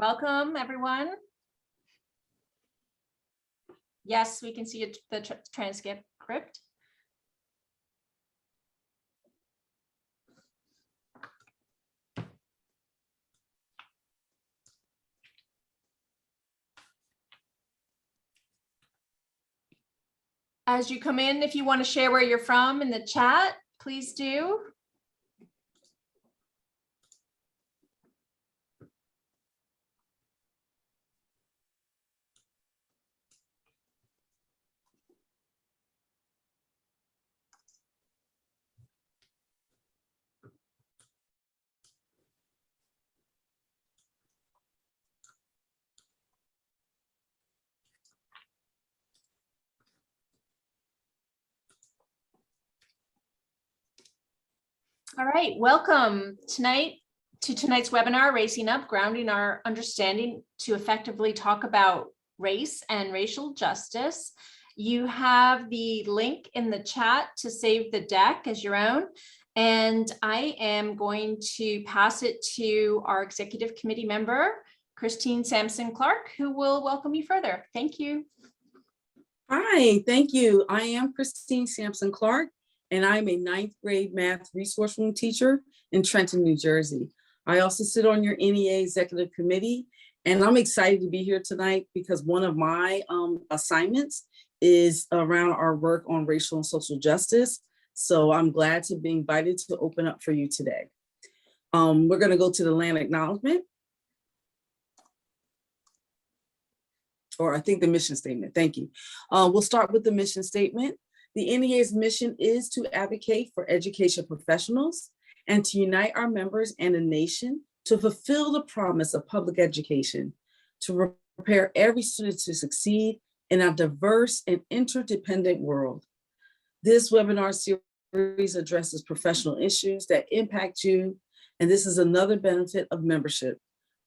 Welcome, everyone. Yes, we can see the transcript. As you come in, if you want to share where you're from in the chat, please do. All right, welcome to tonight's webinar, Racing Up, Grounding Our Understanding to Effectively Talk About Race and Racial Justice. You have the link in the chat to save the deck as your own. And I am going to pass it to our executive committee member, Christine Sampson Clark, who will welcome you further. Thank you. Hi, thank you. I am Christine Sampson Clark, and I'm a 9th grade math resource room teacher in Trenton, New Jersey. I also sit on your NEA executive committee, and I'm excited to be here tonight because one of my assignments is around our work on racial and social justice. So I'm glad to be invited to open up for you today. We're going to go to the Land Acknowledgement. Or I think the mission statement. Thank you. We'll start with the mission statement. The NEA's mission is to advocate for education professionals and to unite our members and the nation to fulfill the promise of public education, to prepare every student to succeed in a diverse and interdependent world. This webinar series addresses professional issues that impact you, and this is another benefit of membership.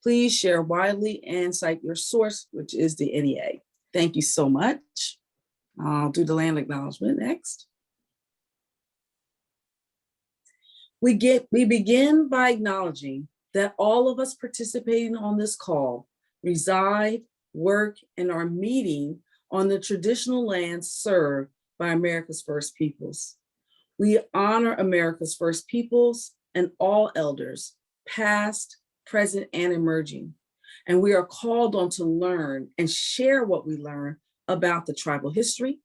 Please share widely and cite your source, which is the NEA. Thank you so much. I'll do the land acknowledgement next. We begin by acknowledging that all of us participating on this call reside, work, and are meeting on the traditional lands served by America's First Peoples. We honor America's First Peoples and all elders, past, present, and emerging. And we are called on to learn and share what we learn about the tribal history,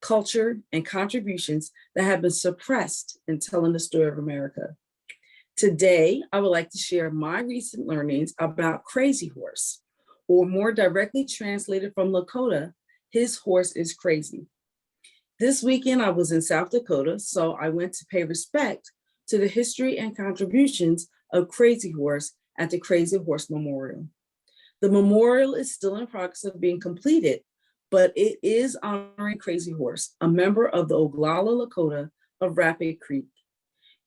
culture, and contributions that have been suppressed in telling the story of America. Today, I would like to share my recent learnings about Crazy Horse, or more directly translated from Lakota, his horse is crazy. This weekend, I was in South Dakota, so I went to pay respect to the history and contributions of Crazy Horse at the Crazy Horse Memorial. The memorial is still in progress of being completed, but it is honoring Crazy Horse, a member of the Oglala Lakota of Rapid Creek.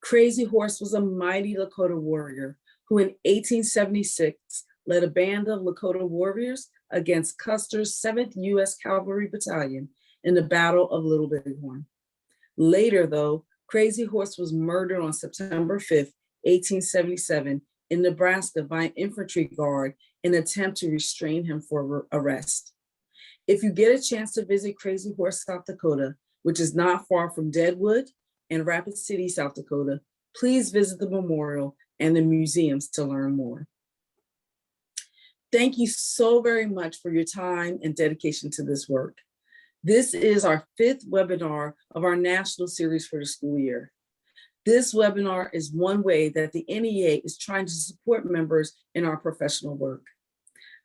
Crazy Horse was a mighty Lakota warrior who in 1876 led a band of Lakota warriors against Custer's 7th U.S. Cavalry Battalion in the Battle of Little Bighorn. Later, though, Crazy Horse was murdered on September 5th, 1877 in Nebraska by an infantry guard in an attempt to restrain him for arrest. If you get a chance to visit Crazy Horse, South Dakota, which is not far from Deadwood and Rapid City, South Dakota, please visit the memorial and the museums to learn more. Thank you so very much for your time and dedication to this work. This is our 5th webinar of our national series for the school year. This webinar is one way that the NEA is trying to support members in our professional work.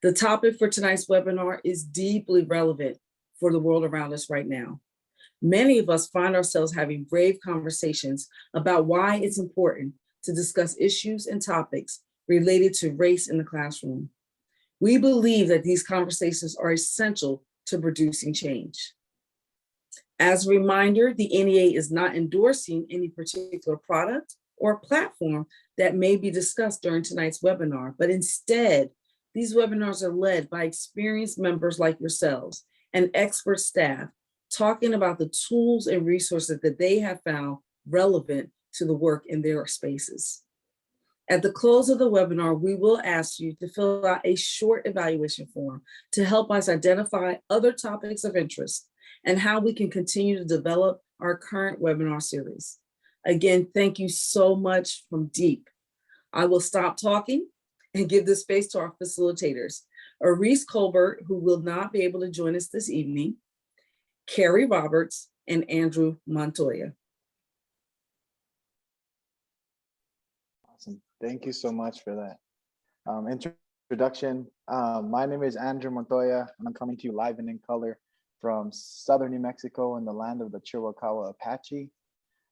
The topic for tonight's webinar is deeply relevant for the world around us right now. Many of us find ourselves having brave conversations about why it's important to discuss issues and topics related to race in the classroom. We believe that these conversations are essential to producing change. As a reminder, the NEA is not endorsing any particular product or platform that may be discussed during tonight's webinar, but instead, these webinars are led by experienced members like yourselves and expert staff talking about the tools and resources that they have found relevant to the work in their spaces. At the close of the webinar, we will ask you to fill out a short evaluation form to help us identify other topics of interest and how we can continue to develop our current webinar series. Again, thank you so much from deep. I will stop talking and give the space to our facilitators, Arise Colbert, who will not be able to join us this evening, Carrie Roberts, and Andrew Montoya. Awesome. Thank you so much for that introduction. My name is Andrew Montoya, and I'm coming to you live and in color from southern New Mexico in the land of the Chiricahua Apache.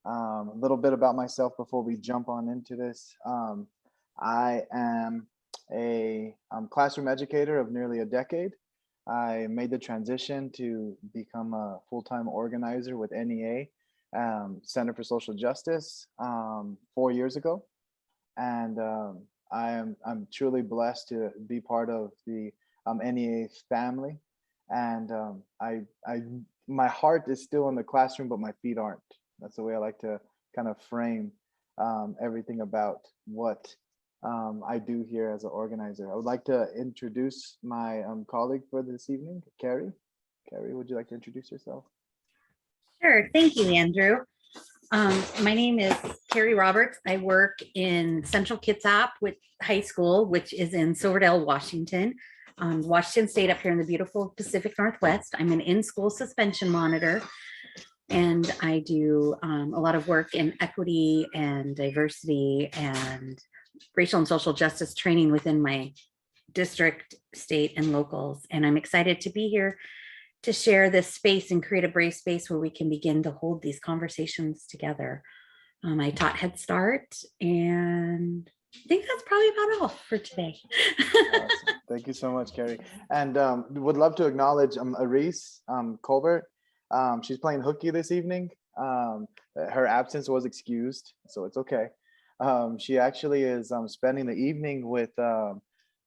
A little bit about myself before we jump on into this. I am a classroom educator of nearly a decade. I made the transition to become a full-time organizer with NEA, Center for Social Justice, 4 years ago. And I'm truly blessed to be part of the NEA family. And my heart is still in the classroom, but my feet aren't. That's the way I like to kind of frame everything about what I do here as an organizer. I would like to introduce my colleague for this evening, Carrie. Carrie, would you like to introduce yourself? Sure, thank you, Andrew. My name is Carrie Roberts. I work in Central Kitsap with High School, which is in Silverdale, Washington. Washington State up here in the beautiful Pacific Northwest. I'm an in-school suspension monitor, and I do a lot of work in equity and diversity and racial and social justice training within my district, state, and locals. And I'm excited to be here to share this space and create a brave space where we can begin to hold these conversations together. I taught Head Start, and I think that's probably about all for today. Awesome. Thank you so much, Carrie. And would love to acknowledge Arise Colbert. She's playing hooky this evening. Her absence was excused, so it's okay. She actually is spending the evening with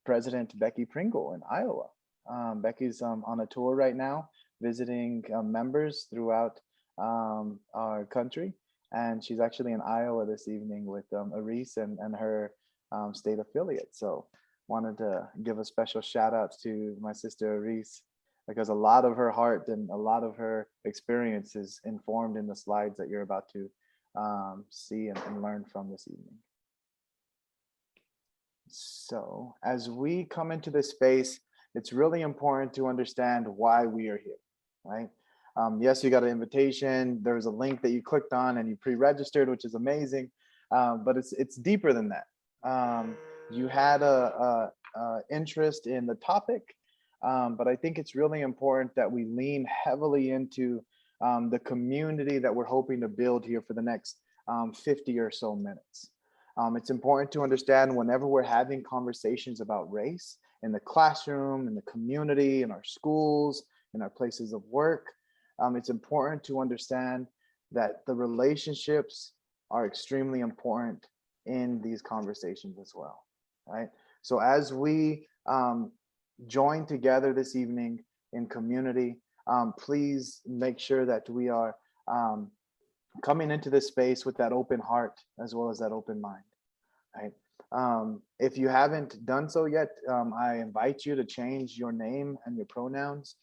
President Becky Pringle in Iowa. Becky's on a tour right now, visiting members throughout our country. And she's actually in Iowa this evening with Arise and her state affiliate. So wanted to give a special shout out to my sister Arise, because a lot of her heart and a lot of her experience is informed in the slides that you're about to see and learn from this evening. So as we come into this space, it's really important to understand why we are here, right? Yes, you got an invitation. There's a link that you clicked on and you pre-registered, which is amazing, but it's deeper than that. You had a interest in the topic, but I think it's really important that we lean heavily into the community that we're hoping to build here for the next 50 or so minutes. It's important to understand whenever we're having conversations about race in the classroom, in the community, in our schools, in our places of work, it's important to understand that the relationships are extremely important in these conversations as well, right? So as we join together this evening in community, please make sure that we are coming into this space with that open heart as well as that open mind, right? If you haven't done so yet, I invite you to change your name and your pronouns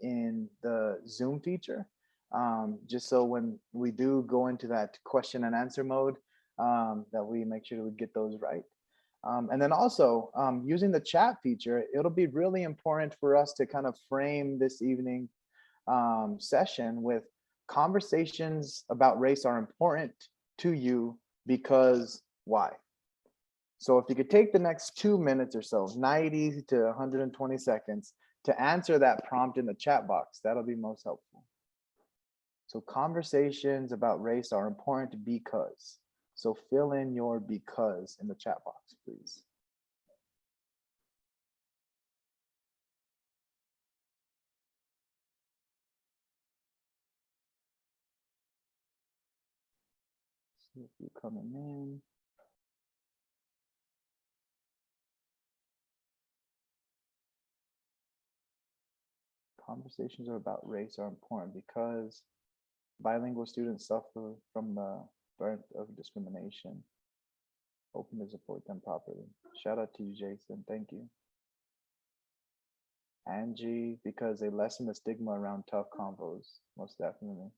in the Zoom feature, just so when we do go into that question and answer mode, that we make sure we get those right. And then also using the chat feature, it'll be really important for us to kind of frame this evening session with conversations about race are important to you because why? So if you could take the next 2 minutes or so, 90 to 120 seconds, to answer that prompt in the chat box, that'll be most helpful. So conversations about race are important because. So fill in your because in the chat box, please. See if you're coming in. Conversations about race are important because bilingual students suffer from the burden of discrimination. hoping to support them properly. Shout out to you, Jason. Thank you. Angie, because they lessen the stigma around tough convos. Most definitely.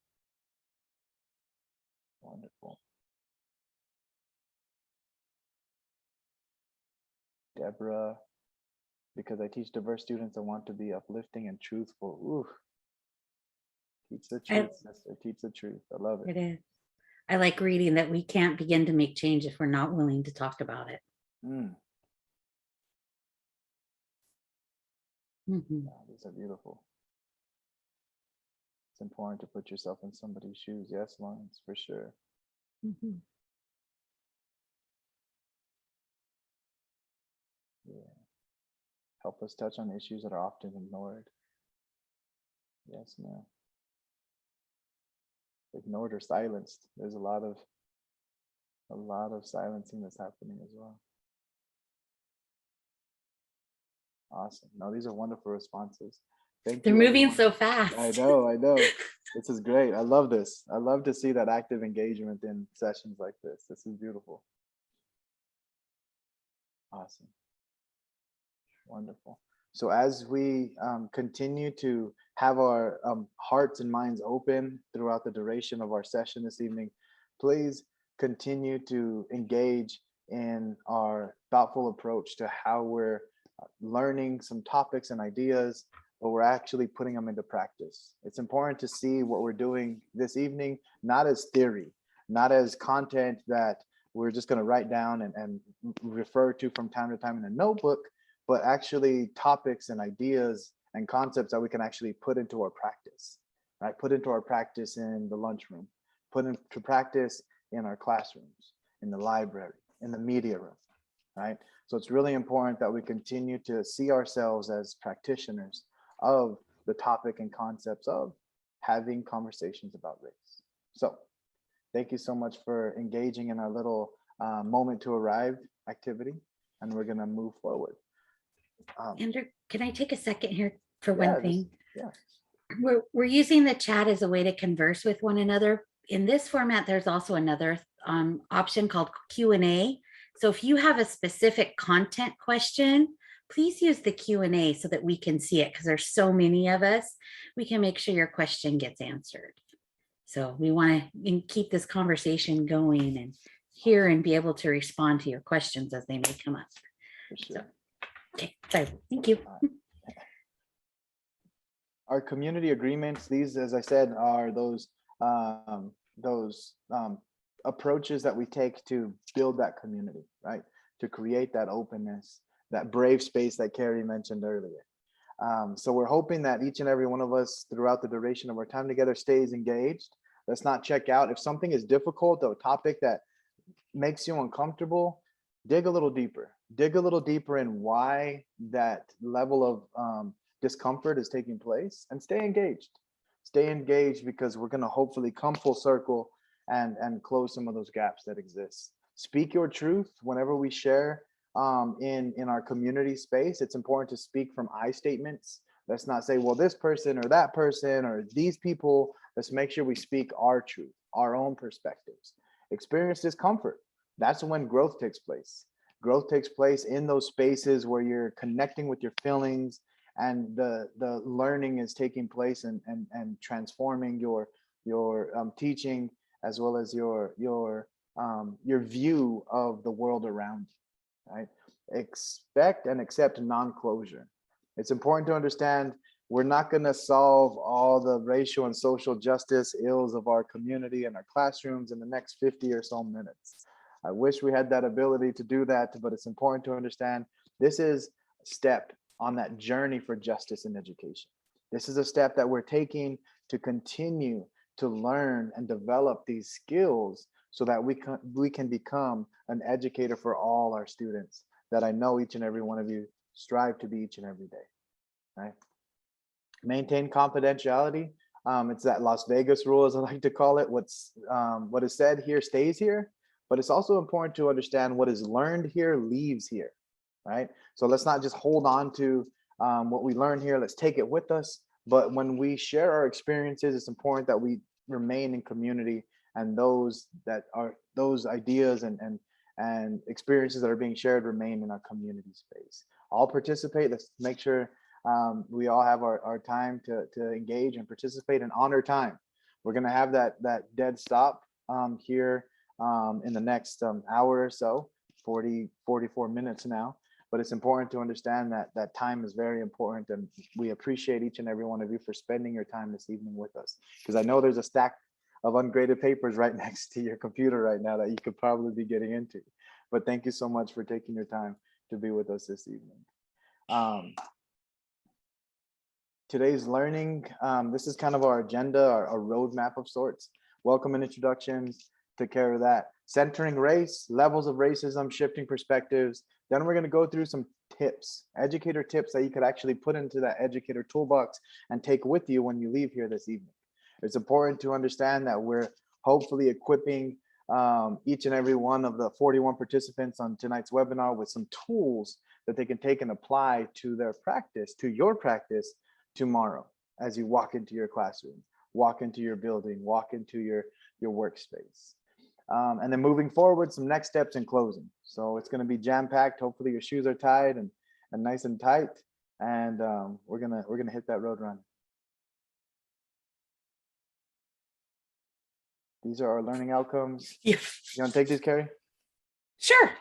Wonderful. Deborah, because I teach diverse students that want to be uplifting and truthful. Ooh. Teach the truth, sister. Teach the truth. I love it. It is. I like reading that we can't begin to make change if we're not willing to talk about it. Mm. Mhm. Yeah, these are beautiful. It's important to put yourself in somebody's shoes. Yes, Lawrence, for sure. Mhm. Yeah. Help us touch on issues that are often ignored. Yes, ma'am. Ignored or silenced. There's a lot of silencing that's happening as well. Awesome. No, these are wonderful responses. Thank They're you. moving everyone. so fast. I know. This is great. I love this. I love to see that active engagement in sessions like this. This is beautiful. Awesome. Wonderful. So as we continue to have our hearts and minds open throughout the duration of our session this evening, please continue to engage in our thoughtful approach to how we're learning some topics and ideas, but we're actually putting them into practice. It's important to see what we're doing this evening, not as theory, not as content that we're just going to write down and refer to from time to time in a notebook, but actually topics and ideas and concepts that we can actually put into our practice, right? Put into our practice in the lunchroom, put into practice in our classrooms, in the library, in the media room, right? So it's really important that we continue to see ourselves as practitioners of the topic and concepts of having conversations about race. So thank you so much for engaging in our little moment to arrive activity, and we're gonna move forward. Andrew, can I take a second here for Yeah, one thing? yeah. We're using the chat as a way to converse with one another. In this format, there's also another option called Q&A. So if you have a specific content question, please use the Q&A so that we can see it, because there's so many of us. We can make sure your question gets answered. So we want to keep this conversation going and hear and be able to respond to your questions as they may come up. For sure. So, okay, sorry. Thank you. Our community agreements, these, as I said, are those approaches that we take to build that community, right? To create that openness, that brave space that Carrie mentioned earlier. So we're hoping that each and every one of us throughout the duration of our time together stays engaged. Let's not check out. If something is difficult, a topic that makes you uncomfortable, dig a little deeper. Dig a little deeper in why that level of discomfort is taking place, and stay engaged. Stay engaged, because we're going to hopefully come full circle and close some of those gaps that exist. Speak your truth whenever we share in our community space. It's important to speak from I statements. Let's not say, well, this person or that person or these people. Let's make sure we speak our truth, our own perspectives. Experience discomfort. That's when growth takes place. Growth takes place in those spaces where you're connecting with your feelings, and the learning is taking place and transforming your teaching, as well as your view of the world around you, right? Expect and accept non-closure. It's important to understand we're not going to solve all the racial and social justice ills of our community and our classrooms in the next 50 or so minutes. I wish we had that ability to do that, but it's important to understand this is a step on that journey for justice in education. This is a step that we're taking to continue to learn and develop these skills so that we can become an educator for all our students that I know each and every one of you strive to be each and every day, right? Maintain confidentiality. It's that Las Vegas rule, as I like to call it. What is said here stays here, but it's also important to understand what is learned here leaves here, right? So let's not just hold on to what we learn here. Let's take it with us. But when we share our experiences, it's important that we remain in community, and those ideas and and experiences that are being shared remain in our community space. All participate. Let's make sure we all have our time to engage and participate and honor time. We're going to have that dead stop here in the next hour or so, 44 minutes now. But it's important to understand that time is very important, and we appreciate each and every one of you for spending your time this evening with us. Because I know there's a stack of ungraded papers right next to your computer right now that you could probably be getting into. But thank you so much for taking your time to be with us this evening. Today's learning, this is kind of our agenda, our roadmap of sorts. Welcome and introductions, took care of that. Centering race, levels of racism, shifting perspectives. Then we're going to go through some tips, educator tips that you could actually put into that educator toolbox and take with you when you leave here this evening. It's important to understand that we're hopefully equipping each and every one of the 41 participants on tonight's webinar with some tools that they can take and apply to their practice, to your practice tomorrow as you walk into your classroom, walk into your building, walk into your workspace. And then moving forward, some next steps in closing. So it's going to be jam-packed. Hopefully your shoes are tied and nice and tight. And we're gonna hit that road run. These are our learning outcomes. Yeah. You want to take these, Carrie? Sure.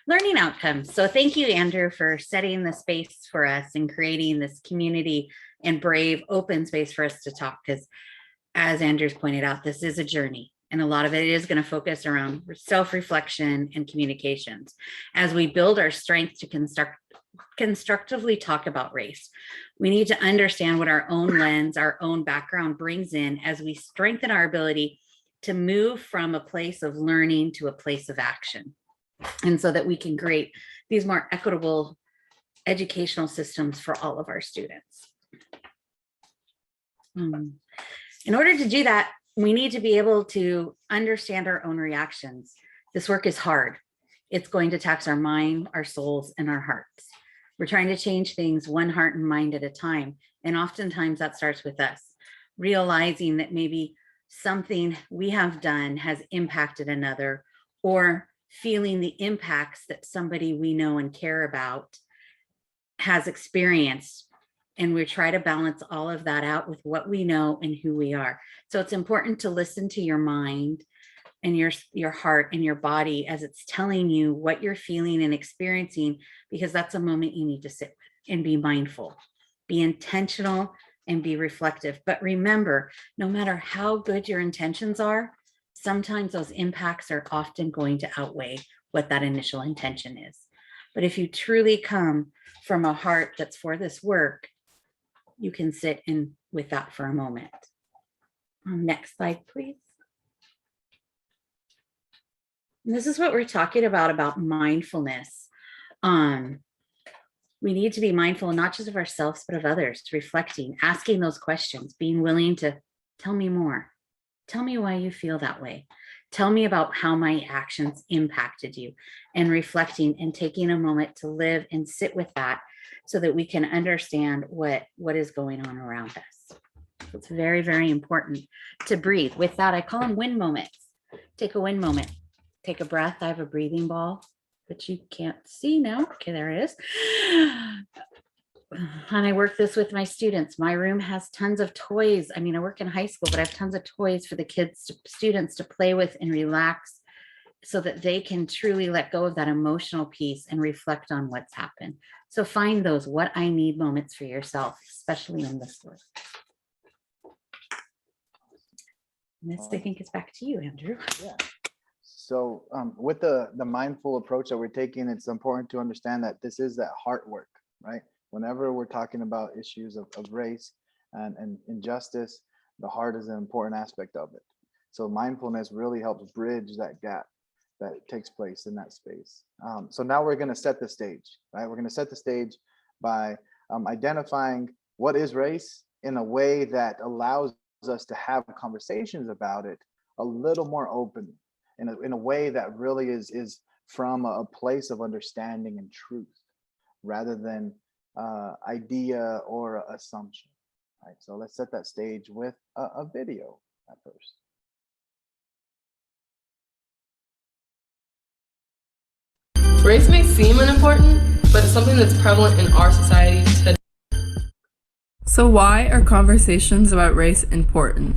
Learning outcomes. So thank you, Andrew, for setting the space for us and creating this community and brave, open space for us to talk. Because as Andrew's pointed out, this is a journey. And a lot of it is going to focus around self-reflection and communications. As we build our strength to constructively talk about race, we need to understand what our own lens, our own background brings in as we strengthen our ability to move from a place of learning to a place of action. And so that we can create these more equitable educational systems for all of our students. In order to do that, we need to be able to understand our own reactions. This work is hard. It's going to tax our mind, our souls, and our hearts. We're trying to change things one heart and mind at a time. And oftentimes that starts with us, realizing that maybe something we have done has impacted another, or feeling the impacts that somebody we know and care about has experienced. And we try to balance all of that out with what we know and who we are. So it's important to listen to your mind and your heart and your body as it's telling you what you're feeling and experiencing, because that's a moment you need to sit with and be mindful, be intentional, and be reflective. But remember, no matter how good your intentions are, sometimes those impacts are often going to outweigh what that initial intention is. But if you truly come from a heart that's for this work, you can sit in with that for a moment. Next slide, please. And this is what we're talking about mindfulness. We need to be mindful not just of ourselves, but of others, reflecting, asking those questions, being willing to tell me more. Tell me why you feel that way. Tell me about how my actions impacted you, and reflecting and taking a moment to live and sit with that so that we can understand what is going on around us. So it's very, very important to breathe. With that, I call them win moments. Take a win moment. Take a breath. I have a breathing ball that you can't see now. Okay, there it is. And I work this with my students. My room has tons of toys. I mean, I work in high school, but I have tons of toys for the students to play with and relax, so that they can truly let go of that emotional piece and reflect on what's happened. So find those what I need moments for yourself, especially in this work. And this, I think, is back to you, Andrew. Yeah. So with the mindful approach that we're taking, it's important to understand that this is that heart work, right? Whenever we're talking about issues of race and injustice, the heart is an important aspect of it. So mindfulness really helps bridge that gap that takes place in that space. So now we're going to set the stage, right? We're going to set the stage by identifying what is race in a way that allows us to have conversations about it a little more open, in a way that really is from a place of understanding and truth, rather than idea or assumption, right? So let's set that stage with a video at first. Race may seem unimportant, but it's something that's prevalent in our society today. So why are conversations about race important?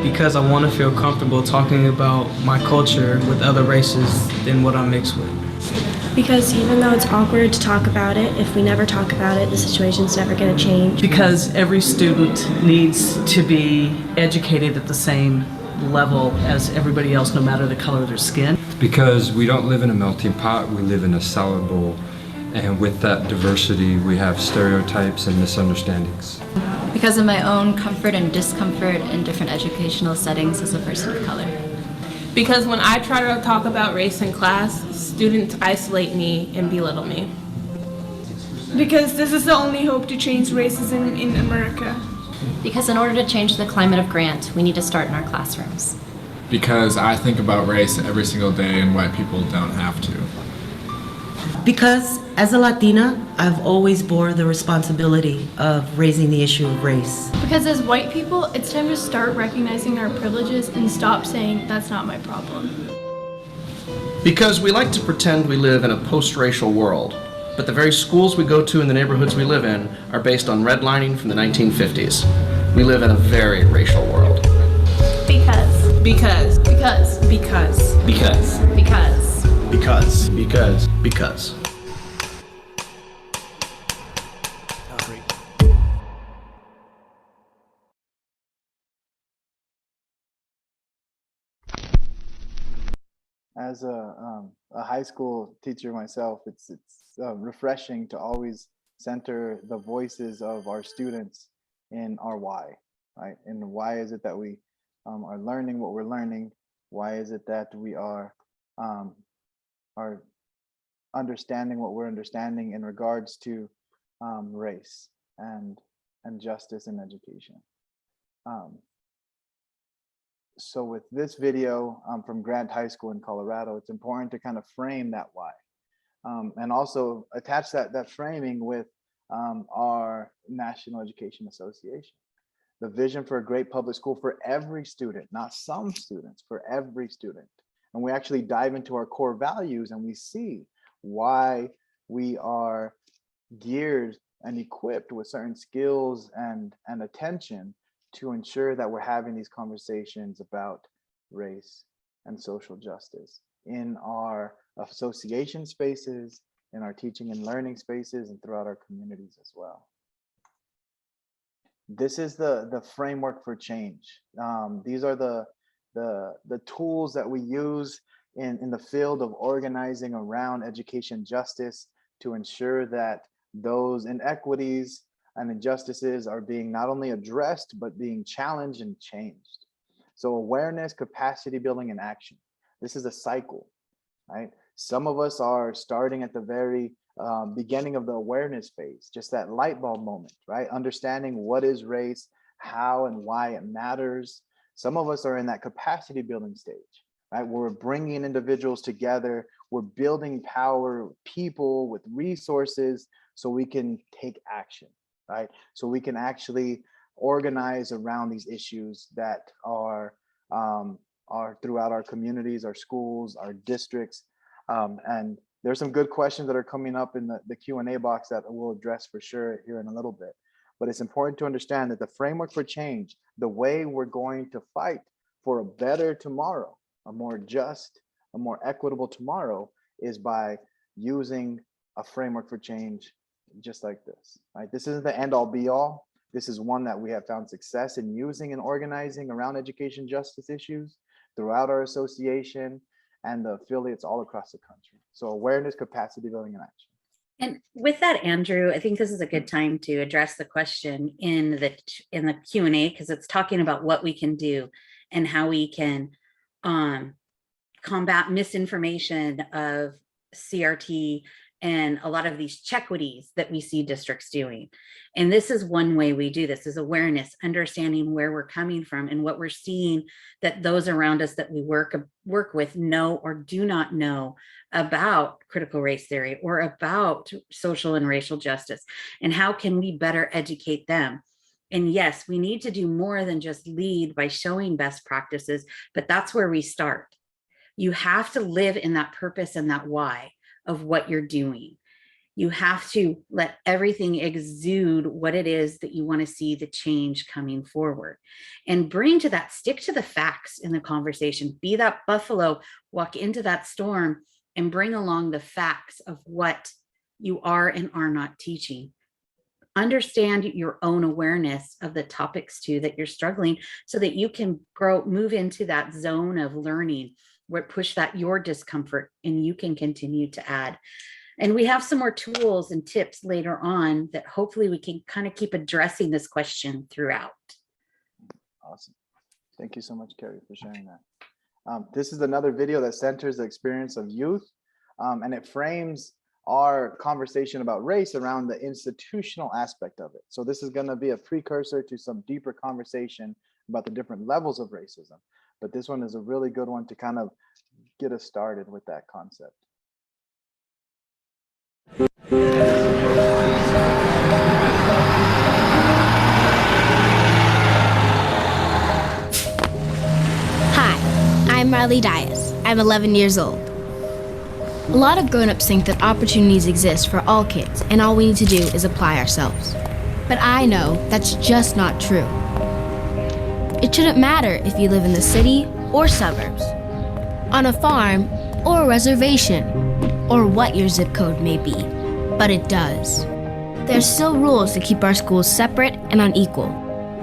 Because I want to feel comfortable talking about my culture with other races than what I'm mixed with. Because even though it's awkward to talk about it, if we never talk about it, the situation's never going to change. Because every student needs to be educated at the same level as everybody else, no matter the color of their skin. Because we don't live in a melting pot, we live in a salad bowl. And with that diversity, we have stereotypes and misunderstandings. Because of my own comfort and discomfort in different educational settings as a person of color. Because when I try to talk about race in class, students isolate me and belittle me. Because this is the only hope to change racism in America. Because in order to change the climate of Grant, we need to start in our classrooms. Because I think about race every single day and white people don't have to. Because as a Latina, I've always bore the responsibility of raising the issue of race. Because as white people, it's time to start recognizing our privileges and stop saying that's not my problem. Because we like to pretend we live in a post-racial world, but the very schools we go to and the neighborhoods we live in are based on redlining from the 1950s. We live in a very racial world. Because. Because. Because. Because. Because. Because. Because. Because. Because. As a high school teacher myself, it's refreshing to always center the voices of our students in our why, right? And why is it that we are learning what we're learning? Why is it that we are understanding what we're understanding in regards to race and justice in education? So with this video from Grant High School in Colorado, it's important to kind of frame that why, and also attach that framing with our National Education Association. The vision for a great public school for every student, not some students, for every student. And we actually dive into our core values and we see why we are geared and equipped with certain skills and attention to ensure that we're having these conversations about race and social justice in our association spaces, in our teaching and learning spaces, and throughout our communities as well. This is the framework for change. These are the tools that we use in the field of organizing around education justice to ensure that those inequities and injustices are being not only addressed, but being challenged and changed. So awareness, capacity building, and action. This is a cycle, right? Some of us are starting at the very beginning of the awareness phase, just that light bulb moment, right? Understanding what is race, how and why it matters. Some of us are in that capacity building stage, right? We're bringing individuals together. We're building power, people with resources so we can take action, right? So we can actually organize around these issues that are throughout our communities, our schools, our districts. And there's some good questions that are coming up in the Q&A box that we'll address for sure here in a little bit. But it's important to understand that the framework for change, the way we're going to fight for a better tomorrow, a more just, a more equitable tomorrow, is by using a framework for change just like this, right? This isn't the end all be all. This is one that we have found success in using and organizing around education justice issues throughout our association and the affiliates all across the country. So awareness, capacity building, and action. And with that, Andrew, I think this is a good time to address the question in the Q&A, because it's talking about what we can do and how we can combat misinformation of CRT and a lot of these chequities that we see districts doing. And this is one way we do this, is awareness, understanding where we're coming from and what we're seeing that those around us that we work with know or do not know about critical race theory or about social and racial justice, and how can we better educate them. And yes, we need to do more than just lead by showing best practices, but that's where we start. You have to live in that purpose and that why of what you're doing. You have to let everything exude what it is that you want to see the change coming forward, and bring to that, stick to the facts in the conversation. Be that buffalo, walk into that storm and bring along the facts of what you are and are not teaching. Understand your own awareness of the topics too that you're struggling, so that you can move into that zone of learning where push that your discomfort and you can continue to add. And we have some more tools and tips later on that hopefully we can kind of keep addressing this question throughout. Awesome. Thank you so much, Carrie, for sharing that. This is another video that centers the experience of youth, and it frames our conversation about race around the institutional aspect of it. So this is going to be a precursor to some deeper conversation about the different levels of racism. But this one is a really good one to kind of get us started with that concept. Hi, I'm Marley Dias. I'm 11 years old. A lot of grown-ups think that opportunities exist for all kids and all we need to do is apply ourselves. But I know that's just not true. It shouldn't matter if you live in the city or suburbs, on a farm or a reservation, or what your zip code may be, but it does. There's still rules to keep our schools separate and unequal.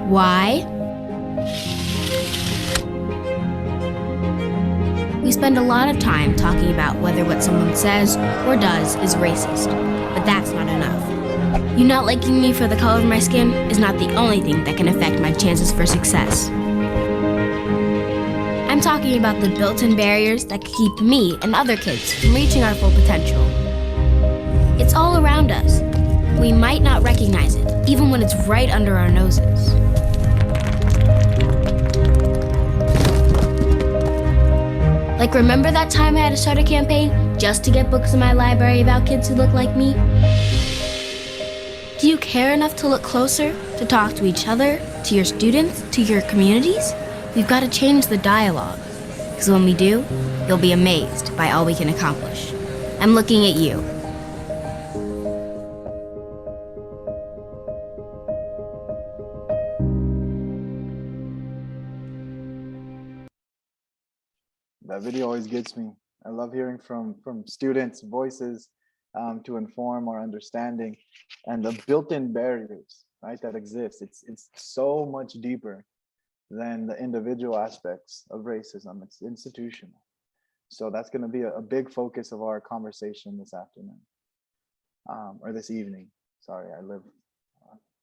Why? We spend a lot of time talking about whether what someone says or does is racist, but that's not enough. You not liking me for the color of my skin is not the only thing that can affect my chances for success. I'm talking about the built-in barriers that keep me and other kids from reaching our full potential. It's all around us. We might not recognize it, even when it's right under our noses. Like, remember that time I had to start a campaign just to get books in my library about kids who look like me? Do you care enough to look closer, to talk to each other, to your students, to your communities? We've got to change the dialogue, because when we do, you'll be amazed by all we can accomplish. I'm looking at you. That video always gets me. I love hearing from students' voices to inform our understanding, and the built-in barriers, right, that exist. It's so much deeper than the individual aspects of racism. It's institutional. So that's going to be a big focus of our conversation this afternoon, or this evening. Sorry, I live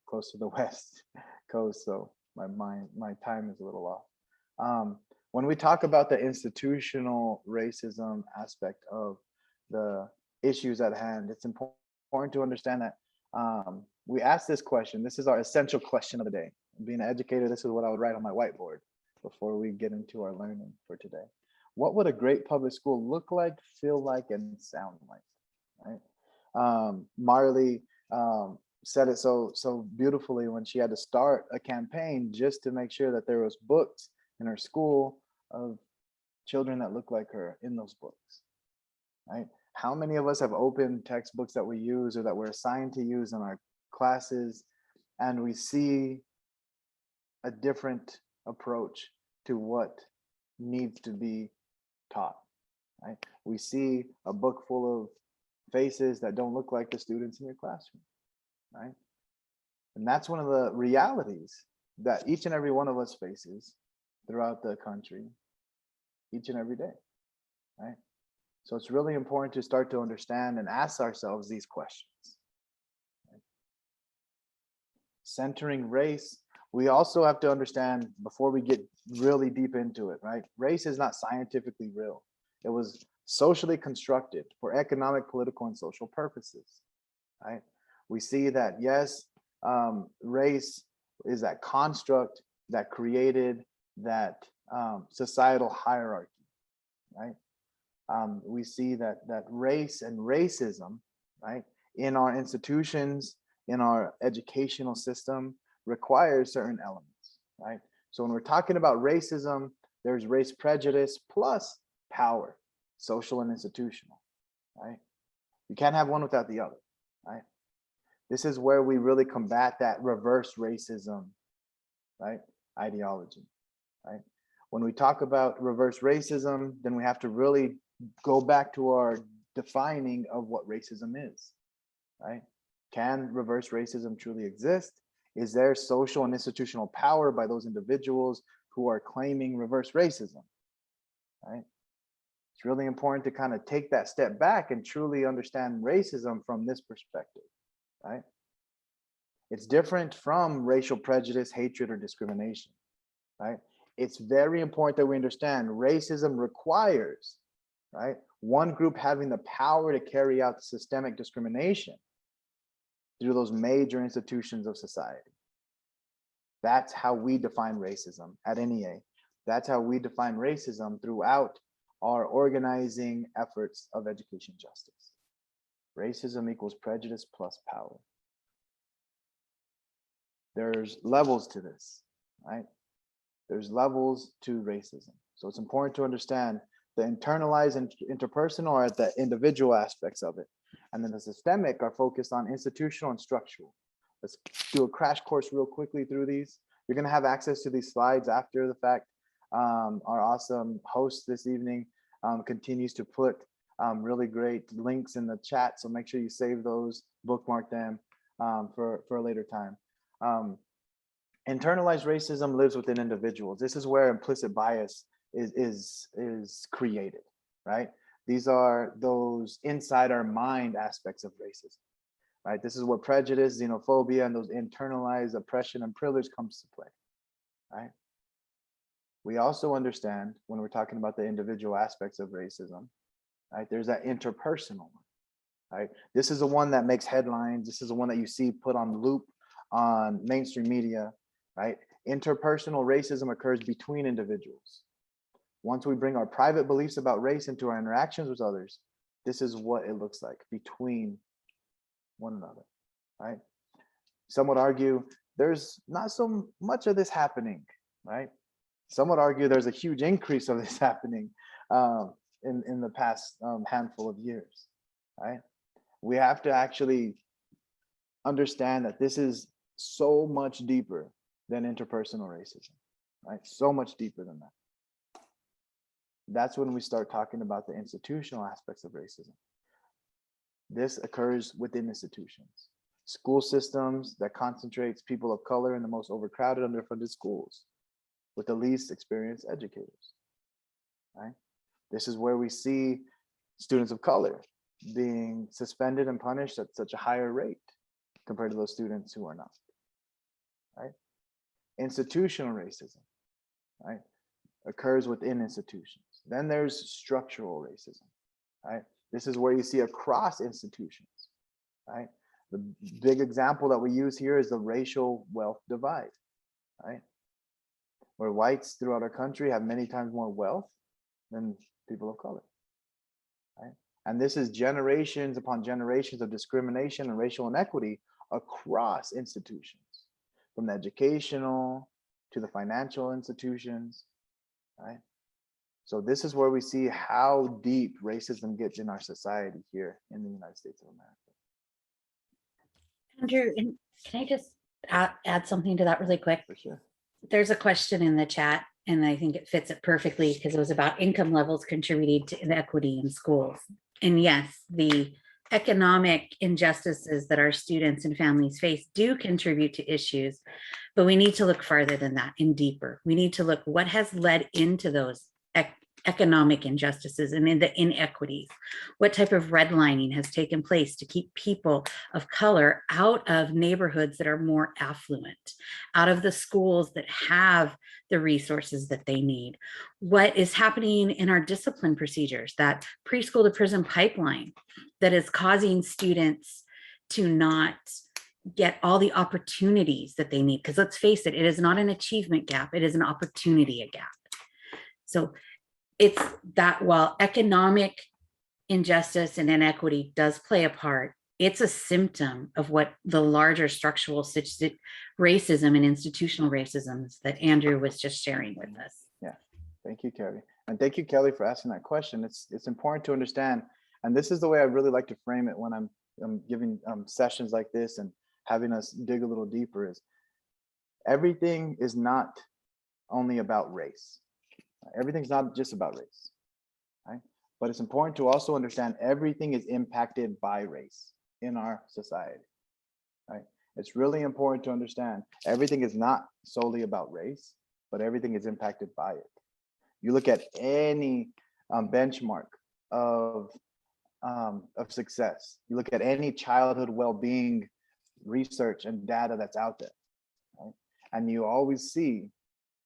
close to the West Coast, so my time is a little off. When we talk about the institutional racism aspect of the issues at hand, it's important to understand that we ask this question. This is our essential question of the day. Being an educator, this is what I would write on my whiteboard before we get into our learning for today. What would a great public school look like, feel like, and sound like? Right? Marley said it so beautifully when she had to start a campaign just to make sure that there was books in her school of children that look like her in those books, right? How many of us have opened textbooks that we use or that we're assigned to use in our classes, and we see a different approach to what needs to be taught, right? We see a book full of faces that don't look like the students in your classroom, right? And that's one of the realities that each and every one of us faces throughout the country, each and every day, right? So it's really important to start to understand and ask ourselves these questions. Centering race, we also have to understand before we get really deep into it, right? Race is not scientifically real. It was socially constructed for economic, political, and social purposes, right? We see that, yes, race is that construct that created that societal hierarchy, right? We see that race and racism, right, in our institutions, in our educational system, requires certain elements, right? So when we're talking about racism, there's race prejudice plus power, social and institutional, right? You can't have one without the other, right? This is where we really combat that reverse racism, right, ideology, right? When we talk about reverse racism, then we have to really go back to our defining of what racism is, right? Can reverse racism truly exist? Is there social and institutional power by those individuals who are claiming reverse racism, right? It's really important to kind of take that step back and truly understand racism from this perspective, right? It's different from racial prejudice, hatred, or discrimination, right? It's very important that we understand racism requires, right, one group having the power to carry out systemic discrimination through those major institutions of society. That's how we define racism at NEA. That's how we define racism throughout our organizing efforts of education justice. Racism equals prejudice plus power. There's levels to this, right? There's levels to racism. So it's important to understand the internalized and interpersonal are at the individual aspects of it. And then the systemic are focused on institutional and structural. Let's do a crash course real quickly through these. You're gonna have access to these slides after the fact. Our awesome host this evening continues to put really great links in the chat. So make sure you save those, bookmark them for a later time. Internalized racism lives within individuals. This is where implicit bias is created, right? These are those inside our mind aspects of racism, right? This is where prejudice, xenophobia, and those internalized oppression and privilege comes to play, right? We also understand when we're talking about the individual aspects of racism, right? There's that interpersonal one, right? This is the one that makes headlines. This is the one that you see put on loop on mainstream media, right? Interpersonal racism occurs between individuals. Once we bring our private beliefs about race into our interactions with others, this is what it looks like between one another, right? Some would argue there's not so much of this happening, right? Some would argue there's a huge increase of this happening in the past handful of years, right? We have to actually understand that this is so much deeper than interpersonal racism, right? So much deeper than that. That's when we start talking about the institutional aspects of racism. This occurs within institutions. School systems that concentrates people of color in the most overcrowded, underfunded schools with the least experienced educators, right? This is where we see students of color being suspended and punished at such a higher rate compared to those students who are not, right? Institutional racism, right, occurs within institutions. Then there's structural racism, right? This is where you see across institutions, right? The big example that we use here is the racial wealth divide, right? Where whites throughout our country have many times more wealth than people of color, right? And this is generations upon generations of discrimination and racial inequity across institutions, from the educational to the financial institutions, right? So this is where we see how deep racism gets in our society here in the United States of America. Andrew, can I just add something to that really quick? For sure. There's a question in the chat, and I think it fits it perfectly because it was about income levels contributing to inequity in schools. And yes, the economic injustices that our students and families face do contribute to issues, but we need to look farther than that and deeper. We need to look what has led into those economic injustices and in the inequities. What type of redlining has taken place to keep people of color out of neighborhoods that are more affluent, out of the schools that have the resources that they need? What is happening in our discipline procedures, that preschool to prison pipeline that is causing students to not get all the opportunities that they need? Because let's face it, it is not an achievement gap, it is an opportunity gap. So it's that while economic injustice and inequity does play a part, it's a symptom of what the larger structural racism and institutional racism that Andrew was just sharing with us. Yeah, thank you, Carrie. And thank you, Kelly, for asking that question. It's important to understand, and this is the way I really like to frame it when I'm giving sessions like this and having us dig a little deeper, is everything is not only about race. Everything's not just about race, right? But it's important to also understand everything is impacted by race in our society, right? It's really important to understand everything is not solely about race, but everything is impacted by it. You look at any benchmark of success. You look at any childhood well-being research and data that's out there, right? And you always see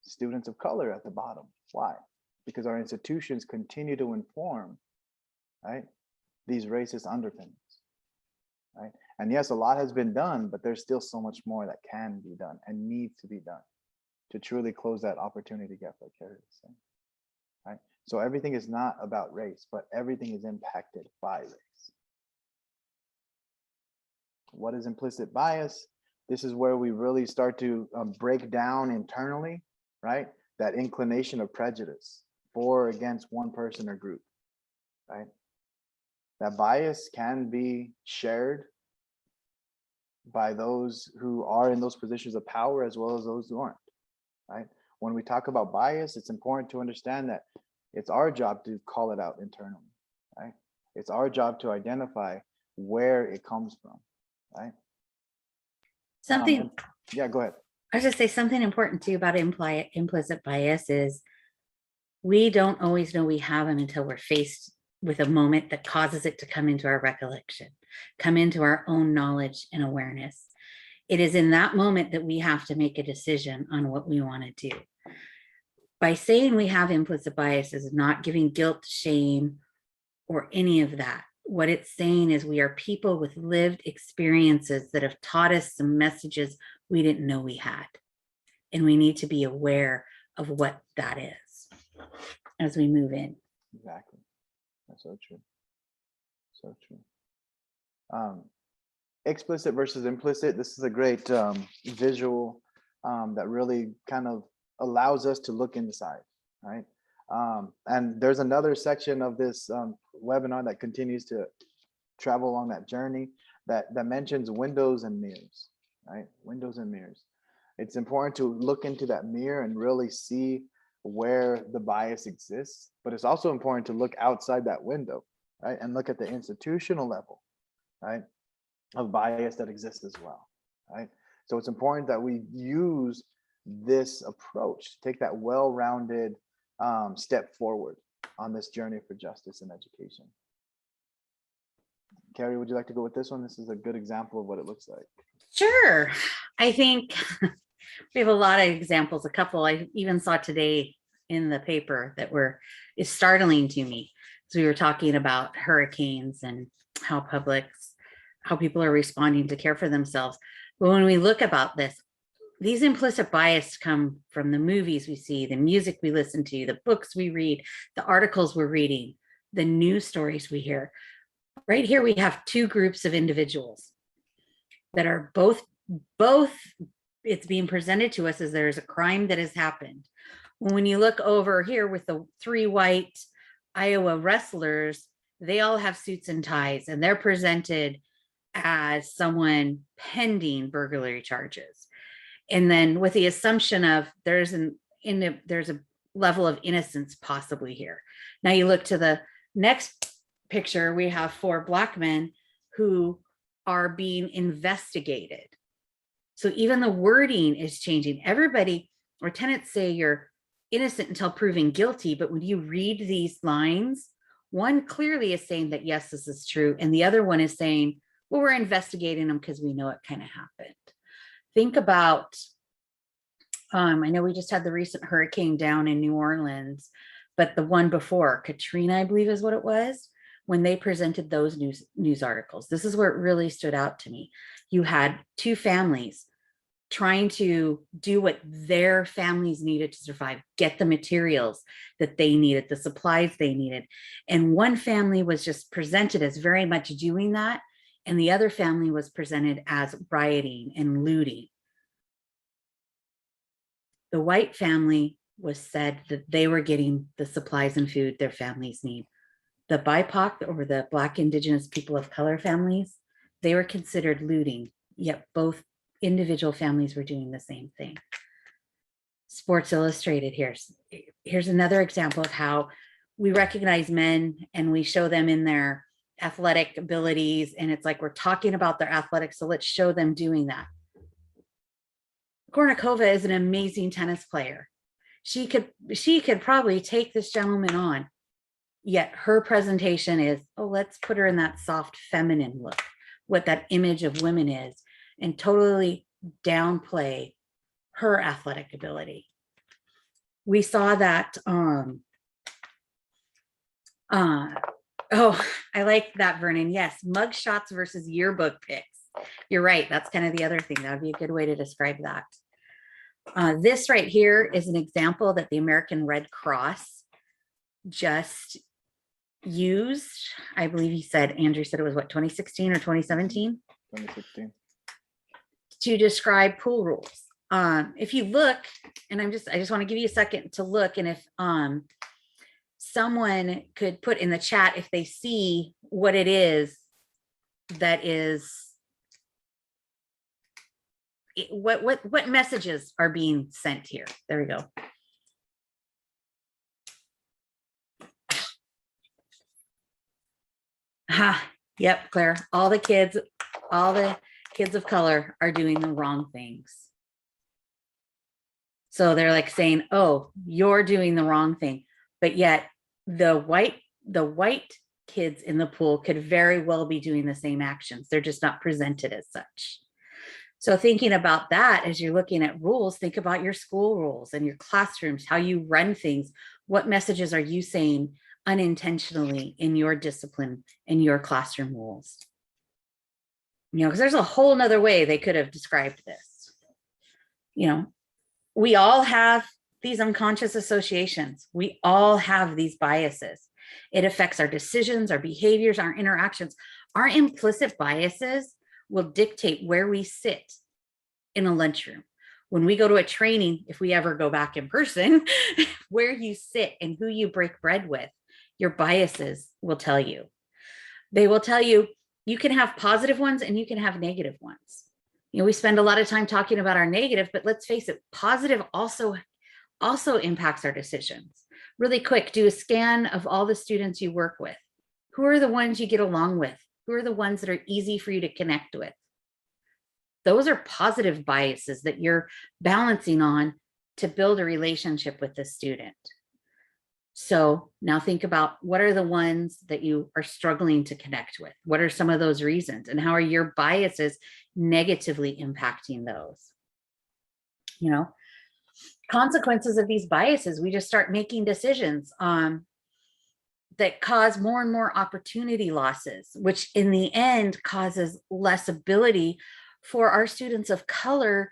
students of color at the bottom. Why? Because our institutions continue to inform, right, these racist underpinnings, right? And yes, a lot has been done, but there's still so much more that can be done and needs to be done to truly close that opportunity gap, like Carrie was saying, right? So everything is not about race, but everything is impacted by race. What is implicit bias? This is where we really start to break down internally, right? That inclination of prejudice for or against one person or group, right? That bias can be shared by those who are in those positions of power as well as those who aren't, right? When we talk about bias, it's important to understand that it's our job to call it out internally, right? It's our job to identify where it comes from, right? Something. Yeah, go ahead. I was just say something important too about implicit bias is we don't always know we have them until we're faced with a moment that causes it to come into our recollection, come into our own knowledge and awareness. It is in that moment that we have to make a decision on what we want to do. By saying we have implicit bias is not giving guilt, shame, or any of that. What it's saying is we are people with lived experiences that have taught us some messages we didn't know we had. And we need to be aware of what that is as we move in. Exactly. That's so true. So true. Explicit versus implicit. This is a great visual that really kind of allows us to look inside, right? And there's another section of this webinar that continues to travel along that journey that mentions windows and mirrors, right? Windows and mirrors. It's important to look into that mirror and really see where the bias exists, but it's also important to look outside that window, right? And look at the institutional level, right, of bias that exists as well, right? So it's important that we use this approach, take that well-rounded step forward on this journey for justice and education. Carrie, would you like to go with this one? This is a good example of what it looks like. Sure. I think we have a lot of examples. A couple I even saw today in the paper that is startling to me. So we were talking about hurricanes and how people are responding to care for themselves. But when we look about this, these implicit bias come from the movies we see, the music we listen to, the books we read, the articles we're reading, the news stories we hear. Right here, we have two groups of individuals that are both, it's being presented to us as there's a crime that has happened. When you look over here with the 3 white Iowa wrestlers, they all have suits and ties, and they're presented as someone pending burglary charges. And then with the assumption of there's a level of innocence possibly here. Now you look to the next picture, we have 4 Black men who are being investigated. So even the wording is changing. Everybody, or tenants say you're innocent until proven guilty. But when you read these lines, one clearly is saying that, yes, this is true. And the other one is saying, well, we're investigating them because we know it kind of happened. Think about, I know we just had the recent hurricane down in New Orleans, but the one before, Katrina, I believe is what it was, when they presented those news articles. This is where it really stood out to me. You had two families trying to do what their families needed to survive, get the materials that they needed, the supplies they needed. And one family was just presented as very much doing that, and the other family was presented as rioting and looting. The white family was said that they were getting the supplies and food their families need. The BIPOC, or the Black, Indigenous, people of color families, they were considered looting, yet both individual families were doing the same thing. Sports Illustrated, here's another example of how we recognize men and we show them in their athletic abilities, and it's like we're talking about their athletics, so let's show them doing that. Kornikova is an amazing tennis player. She could probably take this gentleman on, yet her presentation is, oh, let's put her in that soft feminine look, what that image of women is, and totally downplay her athletic ability. We saw that, oh, I like that, Vernon. Yes, mug shots versus yearbook pics. You're right. That's kind of the other thing. That would be a good way to describe that. This right here is an example that the American Red Cross just used. I believe Andrew said it was what, 2016 or 2017? 2016. To describe pool rules. If you look, and I just want to give you a second to look, and if someone could put in the chat if they see what it is that is, what messages are being sent here. There we go. Yep, Claire, all the kids of color are doing the wrong things. So they're like saying, oh, you're doing the wrong thing. But yet the white kids in the pool could very well be doing the same actions. They're just not presented as such. So thinking about that, as you're looking at rules, think about your school rules and your classrooms, how you run things. What messages are you saying unintentionally in your discipline, in your classroom rules? You know, because there's a whole nother way they could have described this. You know, we all have these unconscious associations. We all have these biases. It affects our decisions, our behaviors, our interactions. Our implicit biases will dictate where we sit in a lunchroom. When we go to a training, if we ever go back in person, where you sit and who you break bread with, your biases will tell you. They will tell you, you can have positive ones and you can have negative ones. You know, we spend a lot of time talking about our negative, but let's face it, positive also impacts our decisions. Really quick, do a scan of all the students you work with. Who are the ones you get along with? Who are the ones that are easy for you to connect with? Those are positive biases that you're balancing on to build a relationship with the student. So now think about, what are the ones that you are struggling to connect with? What are some of those reasons? And how are your biases negatively impacting those? You know, consequences of these biases, we just start making decisions that cause more and more opportunity losses, which in the end causes less ability for our students of color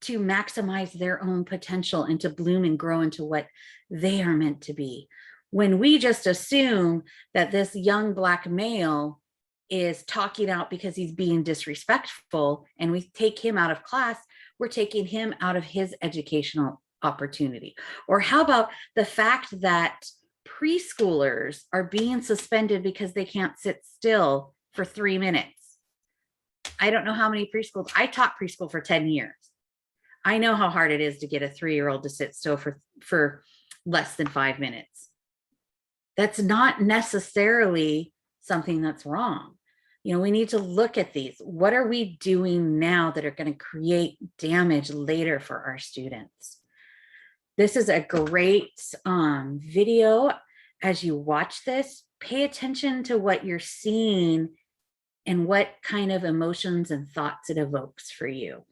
to maximize their own potential and to bloom and grow into what they are meant to be. When we just assume that this young Black male is talking out because he's being disrespectful and we take him out of class, we're taking him out of his educational opportunity. Or how about the fact that preschoolers are being suspended because they can't sit still for 3 minutes? I don't know how many preschools. I taught preschool for 10 years. I know how hard it is to get a 3-year-old to sit still for less than 5 minutes. That's not necessarily something that's wrong. You know, we need to look at these. What are we doing now that are going to create damage later for our students? This is a great video. As you watch this, pay attention to what you're seeing and what kind of emotions and thoughts it evokes for you.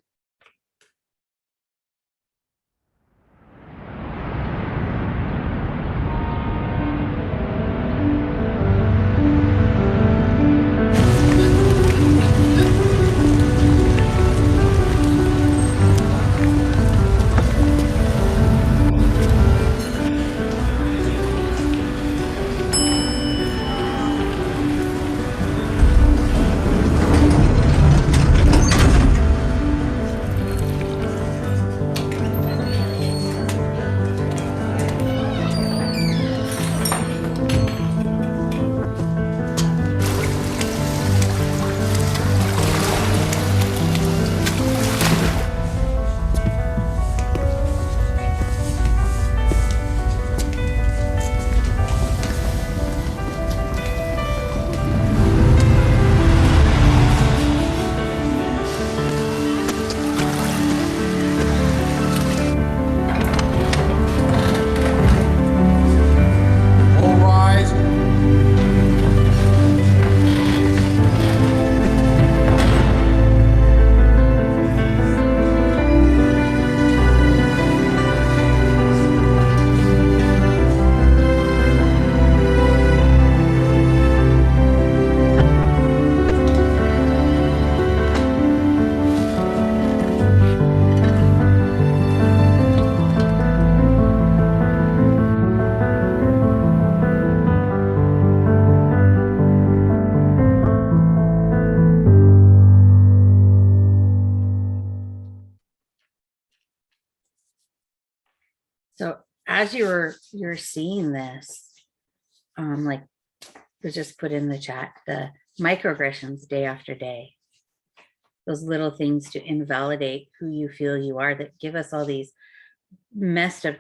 So as you're seeing this, like was just put in the chat, the microaggressions day after day, those little things to invalidate who you feel you are, that give us all these messed up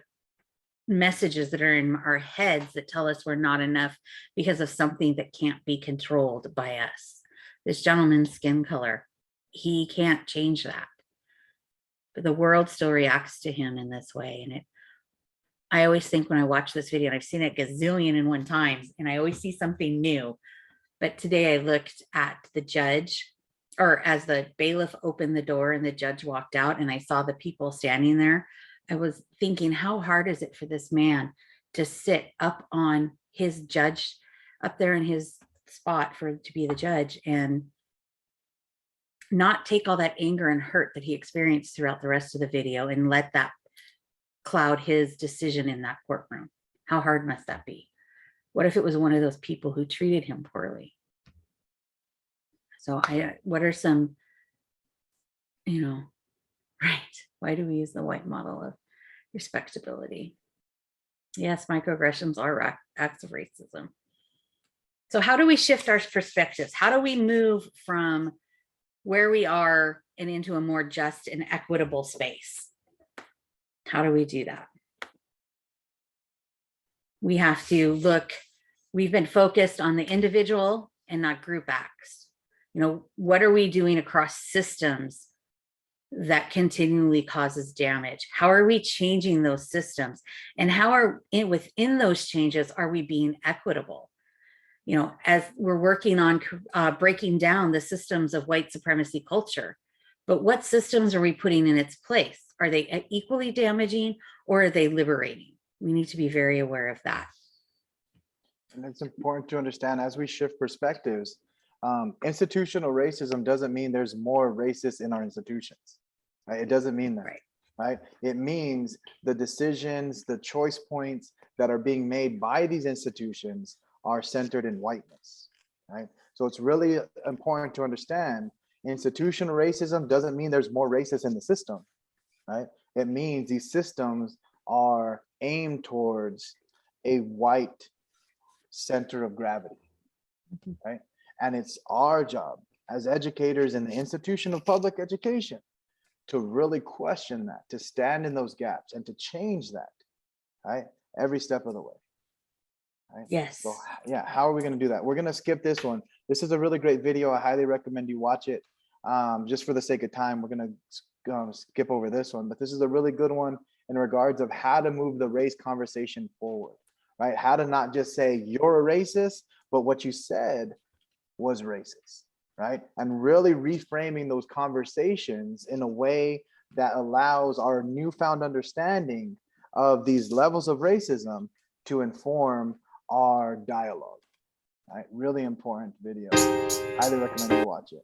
messages that are in our heads that tell us we're not enough because of something that can't be controlled by us. This gentleman's skin color, he can't change that, but the world still reacts to him in this way. And I always think when I watch this video, and I've seen it gazillion and one times, and I always see something new. But today I looked at the judge, or as the bailiff opened the door and the judge walked out, and I saw the people standing there. I was thinking, how hard is it for this man to sit up on his judge, up there in his spot to be the judge, and not take all that anger and hurt that he experienced throughout the rest of the video and let that cloud his decision in that courtroom. How hard must that be? What if it was one of those people who treated him poorly? So what are some, right? Why do we use the white model of respectability? Yes, microaggressions are acts of racism. So how do we shift our perspectives? How do we move from where we are and into a more just and equitable space? How do we do that? We have to look, we've been focused on the individual and not group acts. What are we doing across systems that continually causes damage? How are we changing those systems? And how within those changes, are we being equitable? As we're working on breaking down the systems of white supremacy culture, but what systems are we putting in its place? Are they equally damaging, or are they liberating? We need to be very aware of that. And it's important to understand, as we shift perspectives, institutional racism doesn't mean there's more racists in our institutions. Right? It doesn't mean that. Right? It means the decisions, the choice points that are being made by these institutions are centered in whiteness. Right? So it's really important to understand, institutional racism doesn't mean there's more racists in the system. Right? It means these systems are aimed towards a white center of gravity, right? And it's our job as educators in the institution of public education to really question that, to stand in those gaps and to change that, right? Every step of the way. Right? Yes. So yeah, how are we going to do that? We're going to skip this one. This is a really great video. I highly recommend you watch it. Just for the sake of time, we're going to skip over this one, but this is a really good one. in regards of how to move the race conversation forward, right? How to not just say you're a racist, but what you said was racist, right? And really reframing those conversations in a way that allows our newfound understanding of these levels of racism to inform our dialogue, right? Really important video. Highly recommend you watch it.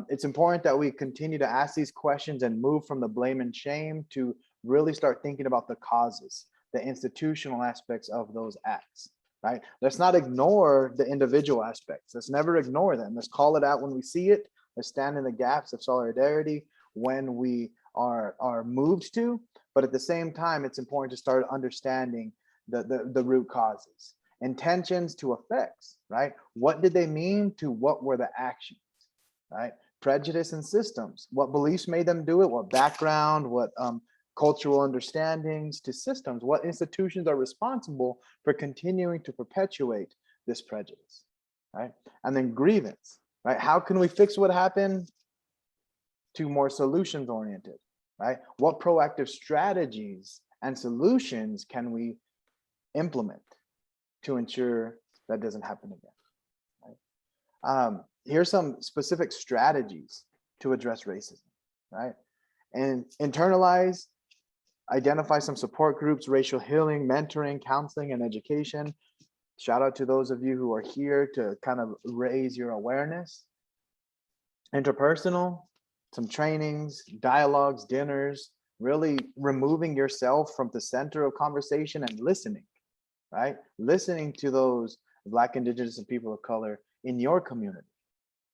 It's important that we continue to ask these questions and move from the blame and shame to really start thinking about the causes, the institutional aspects of those acts, right? Let's not ignore the individual aspects. Let's never ignore them. Let's call it out when we see it. Let's stand in the gaps of solidarity when we are moved to, but at the same time, it's important to start understanding the root causes, intentions to effects, right? What did they mean to what were the actions, right? Prejudice and systems, what beliefs made them do it, what background, what cultural understandings to systems, what institutions are responsible for continuing to perpetuate this prejudice, right? And then grievance, right? How can we fix what happened to more solutions oriented, right? What proactive strategies and solutions can we implement to ensure that doesn't happen again, right? Here's some specific strategies to address racism, right? And internalize, identify some support groups, racial healing, mentoring, counseling, and education. Shout out to those of you who are here to kind of raise your awareness. Interpersonal, some trainings, dialogues, dinners, really removing yourself from the center of conversation and listening, right? Listening to those Black, Indigenous, and people of color in your community,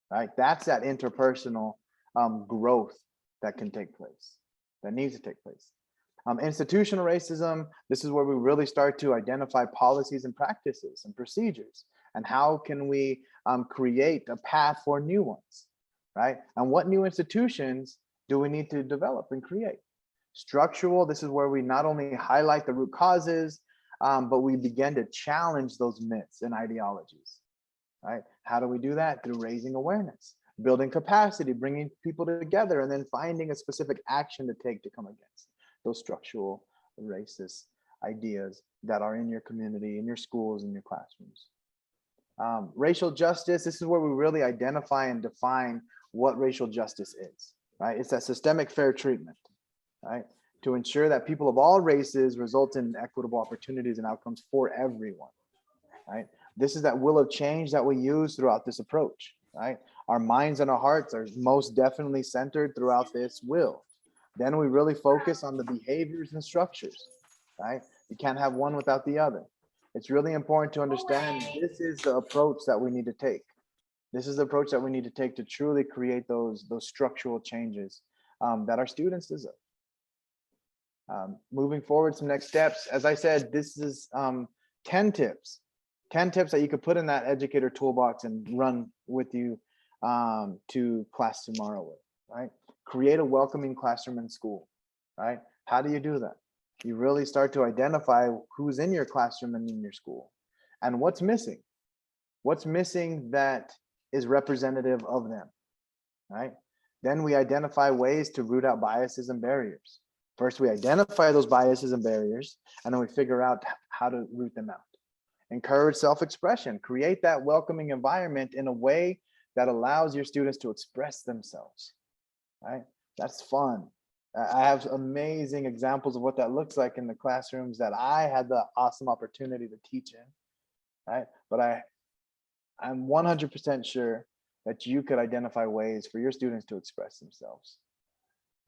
right? That's that interpersonal growth that can take place, that needs to take place. Institutional racism, this is where we really start to identify policies and practices and procedures, and how can we create a path for new ones, right? And what new institutions do we need to develop and create? Structural, this is where we not only highlight the root causes, but we begin to challenge those myths and ideologies, right? How do we do that? Through raising awareness, building capacity, bringing people together, and then finding a specific action to take to come against those structural racist ideas that are in your community, in your schools, in your classrooms. Racial justice, this is where we really identify and define what racial justice is, right? It's that systemic fair treatment, right? To ensure that people of all races result in equitable opportunities and outcomes for everyone, right? This is that will of change that we use throughout this approach, right? Our minds and our hearts are most definitely centered throughout this will. Then we really focus on the behaviors and structures, right? You can't have one without the other. It's really important to understand this is the approach that we need to take. This is the approach that we need to take to truly create those structural changes that our students deserve. Moving forward, some next steps. As I said, this is 10 tips that you could put in that educator toolbox and run with you to class tomorrow with, right? Create a welcoming classroom and school, right? How do you do that? You really start to identify who's in your classroom and in your school and what's missing. What's missing that is representative of them, right? Then we identify ways to root out biases and barriers. First, we identify those biases and barriers, and then we figure out how to root them out. Encourage self-expression, create that welcoming environment in a way that allows your students to express themselves, right? That's fun. I have amazing examples of what that looks like in the classrooms that I had the awesome opportunity to teach in, right? But I'm 100% sure that you could identify ways for your students to express themselves,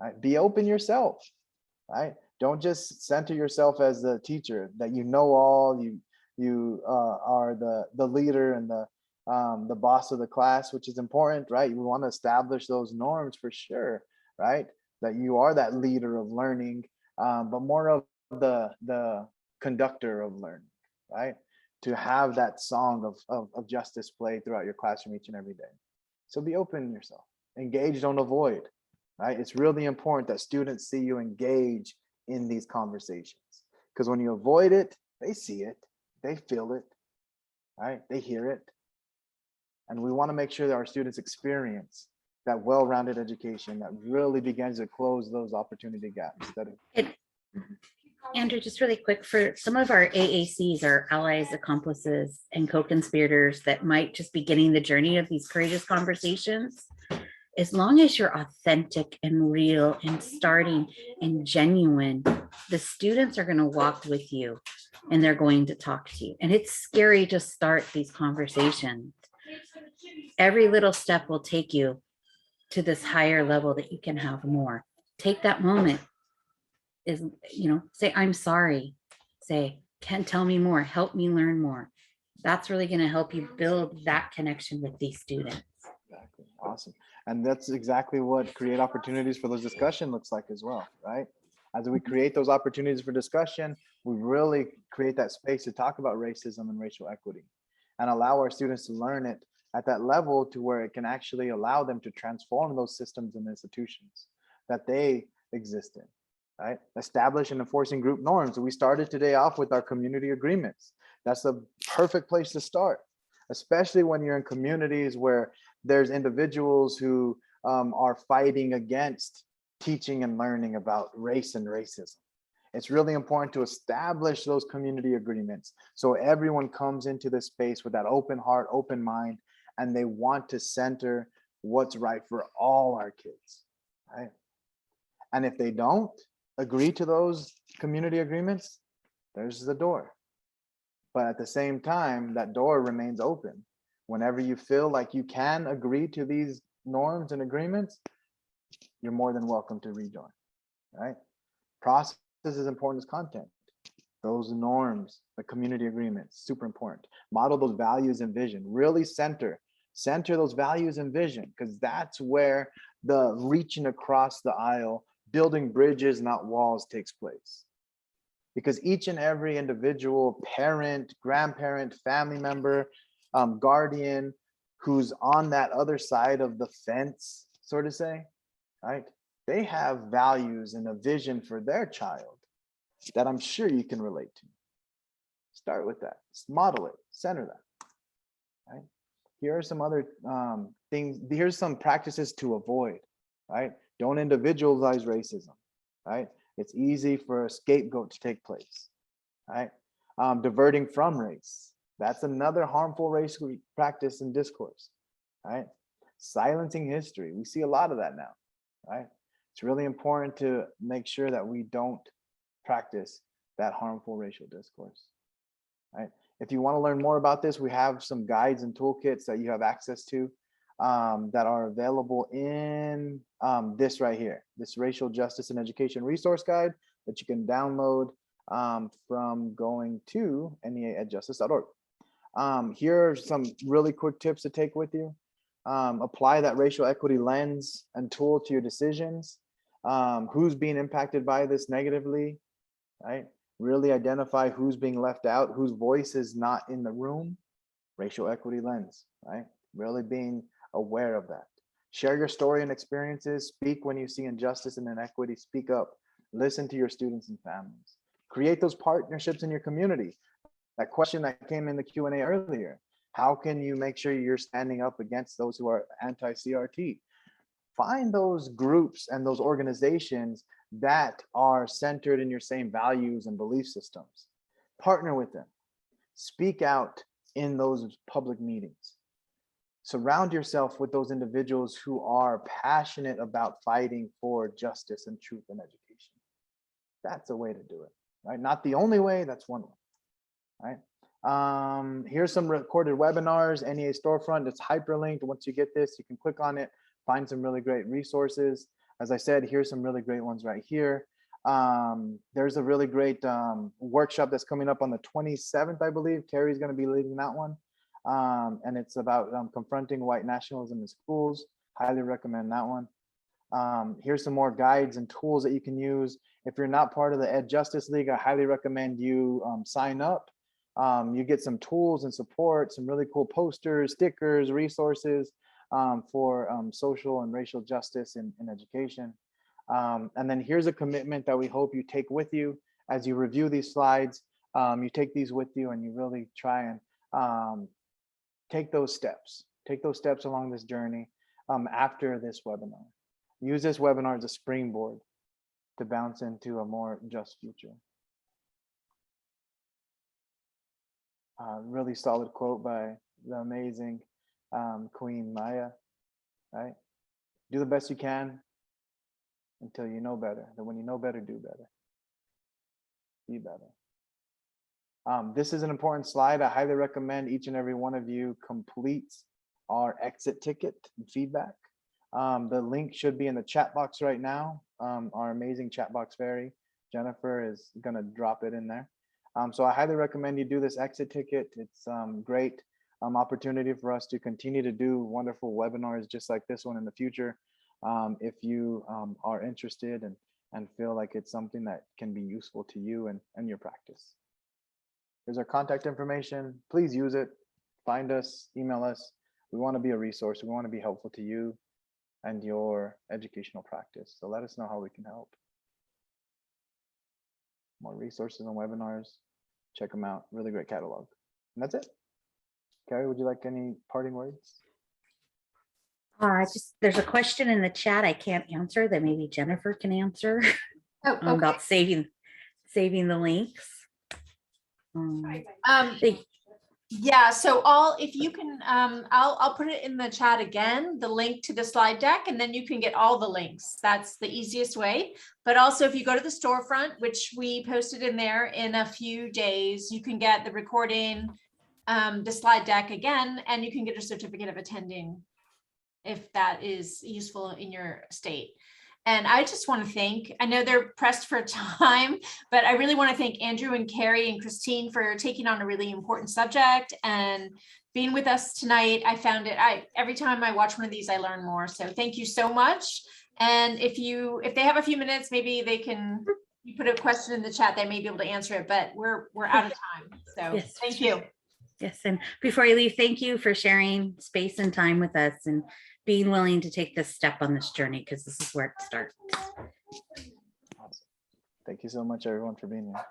right? Be open yourself, right? Don't just center yourself as the teacher, that you know all, you are the leader and the boss of the class, which is important, right? You want to establish those norms for sure, right? That you are that leader of learning, but more of the conductor of learning, right? To have that song of justice play throughout your classroom each and every day. So be open yourself, engage, don't avoid, right? It's really important that students see you engage in these conversations, because when you avoid it, they see it, they feel it, right? They hear it. And we want to make sure that our students experience that well-rounded education that really begins to close those opportunity gaps. Andrew, just really quick, for some of our AACs, our allies, accomplices, and co-conspirators that might just be getting the journey of these courageous conversations, as long as you're authentic and real and starting and genuine, the students are going to walk with you and they're going to talk to you. And it's scary to start these conversations. Every little step will take you to this higher level that you can have more. Take that moment. Say, I'm sorry. Say, can tell me more, help me learn more. That's really going to help you build that connection with these students. Exactly. Awesome. And that's exactly what create opportunities for those discussion looks like as well, right? As we create those opportunities for discussion, we really create that space to talk about racism and racial equity and allow our students to learn it at that level to where it can actually allow them to transform those systems and institutions that they exist in. Right? Establish and enforcing group norms. We started today off with our community agreements. That's the perfect place to start, especially when you're in communities where there's individuals who are fighting against teaching and learning about race and racism. It's really important to establish those community agreements so everyone comes into this space with that open heart, open mind, and they want to center what's right for all our kids, right? And if they don't agree to those community agreements, there's the door. But at the same time, that door remains open. Whenever you feel like you can agree to these norms and agreements, you're more than welcome to rejoin, right? Process is as important as content. Those norms, the community agreements, super important. Model those values and vision. Really center those values and vision, because that's where the reaching across the aisle, building bridges, not walls, takes place. Because each and every individual, parent, grandparent, family member, guardian, who's on that other side of the fence, so to say, right? They have values and a vision for their child that I'm sure you can relate to. Start with that, model it, center that, right? Here are some other things, here's some practices to avoid, right? Don't individualize racism, right? It's easy for a scapegoat to take place, right? Diverting from race. That's another harmful racial practice and discourse, right? Silencing history. We see a lot of that now, right? It's really important to make sure that we don't practice that harmful racial discourse, right? If you want to learn more about this, we have some guides and toolkits that you have access to that are available in this right here, this Racial Justice and Education Resource Guide that you can download from going to neaedjustice.org. Here are some really quick tips to take with you. Apply that racial equity lens and tool to your decisions. Who's being impacted by this negatively, right? Really identify who's being left out, whose voice is not in the room. Racial equity lens, right? Really being aware of that. Share your story and experiences. Speak when you see injustice and inequity. Speak up. Listen to your students and families. Create those partnerships in your community. That question that came in the Q&A earlier. How can you make sure you're standing up against those who are anti-CRT? Find those groups and those organizations that are centered in your same values and belief systems. Partner with them. Speak out in those public meetings. Surround yourself with those individuals who are passionate about fighting for justice and truth in education. That's a way to do it, right? Not the only way, that's one way, right? Here's some recorded webinars, NEA Storefront, it's hyperlinked. Once you get this, you can click on it, find some really great resources. As I said, here's some really great ones right here. There's a really great workshop that's coming up on the 27th, I believe. Carrie's gonna be leading that one. And it's about confronting white nationalism in schools. Highly recommend that one. Here's some more guides and tools that you can use. If you're not part of the Ed Justice League, I highly recommend you sign up. You get some tools and support, some really cool posters, stickers, resources for social and racial justice in education. And then here's a commitment that we hope you take with you as you review these slides. You take these with you and you really try and take those steps along this journey after this webinar. Use this webinar as a springboard to bounce into a more just future. Really solid quote by the amazing Queen Maya, right? Do the best you can until you know better. Then when you know better, do better. Be better. This is an important slide. I highly recommend each and every one of you complete our exit ticket and feedback. The link should be in the chat box right now. Our amazing chat box fairy, Jennifer, is gonna drop it in there. So I highly recommend you do this exit ticket. It's great opportunity for us to continue to do wonderful webinars just like this one in the future. If you are interested and feel like it's something that can be useful to you and your practice. Here's our contact information. Please use it. Find us, email us. We want to be a resource. We want to be helpful to you and your educational practice. So let us know how we can help. More resources and webinars. Check them out. Really great catalog. And that's it. Carrie, would you like any parting words? There's a question in the chat I can't answer that maybe Jennifer can answer. Oh, okay. About saving the links. Yeah, so if you can, I'll put it in the chat again, the link to the slide deck, and then you can get all the links. That's the easiest way. But also if you go to the storefront, which we posted in there in a few days, you can get the recording, the slide deck again, and you can get a certificate of attending if that is useful in your state. And I just want to thank, I know they're pressed for time, but I really want to thank Andrew and Carrie and Christine for taking on a really important subject and being with us tonight. I found it, every time I watch one of these, I learn more. So thank you so much. And if they have a few minutes, maybe they can, you put a question in the chat, they may be able to answer it, but we're out of time. So yes, thank you. Yes, and before you leave, thank you for sharing space and time with us and being willing to take this step on this journey, because this is where it starts. Awesome. Thank you so much, everyone, for being here. All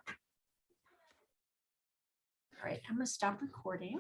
right, I'm going to stop recording.